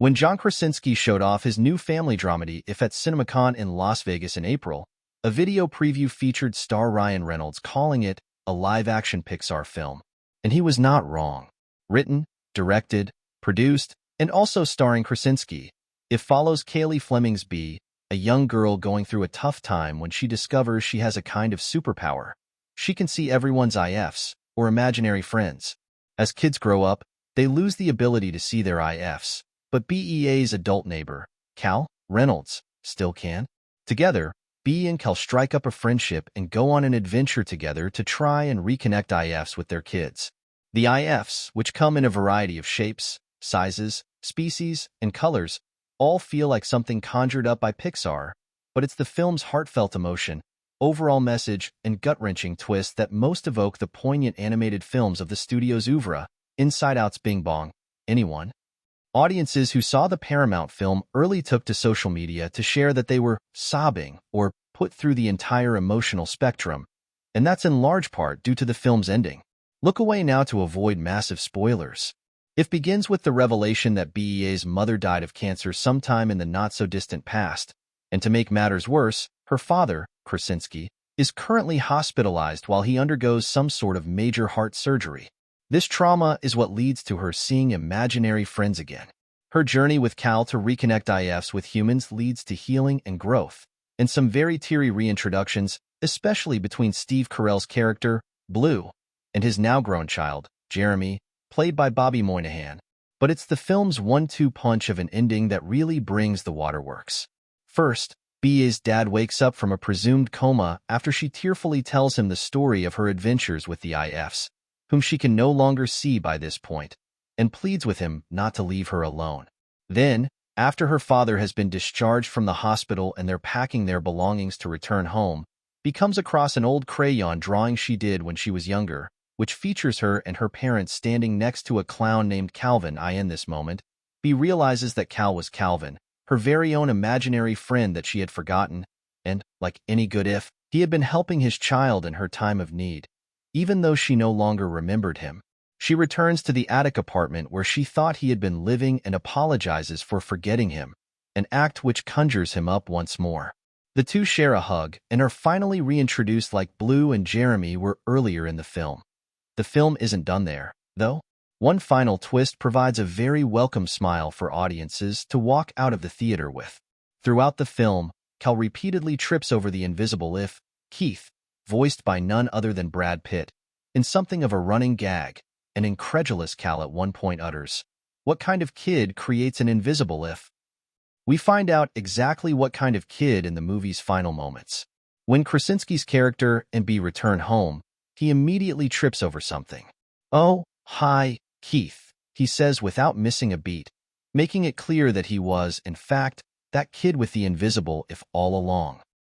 When John Krasinski showed off his new family dramedy If at CinemaCon in Las Vegas in April, a video preview featured star Ryan Reynolds calling it a live-action Pixar film. And he was not wrong. Written, directed, produced, and also starring Krasinski, it follows Kaylee Fleming's Bee, a young girl going through a tough time when she discovers she has a kind of superpower. She can see everyone's IFs, or imaginary friends. As kids grow up, they lose the ability to see their IFs, but BEA's adult neighbor, Cal Reynolds, still can. Together, Bee and Cal strike up a friendship and go on an adventure together to try and reconnect IFs with their kids. The IFs, which come in a variety of shapes, sizes, species, and colors, all feel like something conjured up by Pixar, but it's the film's heartfelt emotion, overall message, and gut-wrenching twist that most evoke the poignant animated films of the studio's oeuvre, Inside Out's Bing Bong. Anyone? Audiences who saw the Paramount film early took to social media to share that they were sobbing or put through the entire emotional spectrum, and that's in large part due to the film's ending. Look away now to avoid massive spoilers. It begins with the revelation that BEA's mother died of cancer sometime in the not-so-distant past, and to make matters worse, her father, Krasinski, is currently hospitalized while he undergoes some sort of major heart surgery. This trauma is what leads to her seeing imaginary friends again. Her journey with Cal to reconnect IFs with humans leads to healing and growth, and some very teary reintroductions, especially between Steve Carell's character, Blue, and his now-grown child, Jeremy, played by Bobby Moynihan. But it's the film's one-two punch of an ending that really brings the waterworks. First, BEA's dad wakes up from a presumed coma after she tearfully tells him the story of her adventures with the IFs, whom she can no longer see by this point, and pleads with him not to leave her alone. Then, after her father has been discharged from the hospital and they're packing their belongings to return home, Bea comes across an old crayon drawing she did when she was younger, which features her and her parents standing next to a clown named Calvin. In this moment, Bea realizes that Cal was Calvin, her very own imaginary friend that she had forgotten, and, like any good if, he had been helping his child in her time of need. Even though she no longer remembered him, she returns to the attic apartment where she thought he had been living and apologizes for forgetting him, an act which conjures him up once more. The two share a hug and are finally reintroduced like Blue and Jeremy were earlier in the film. The film isn't done there, though. One final twist provides a very welcome smile for audiences to walk out of the theater with. Throughout the film, Cal repeatedly trips over the invisible if, Keith, voiced by none other than Brad Pitt, in something of a running gag. An incredulous Cal at one point utters, "What kind of kid creates an invisible if?" We find out exactly what kind of kid in the movie's final moments. When Krasinski's character and Bea return home, he immediately trips over something. "Oh, hi, Keith," he says without missing a beat, making it clear that he was, in fact, that kid with the invisible if all along.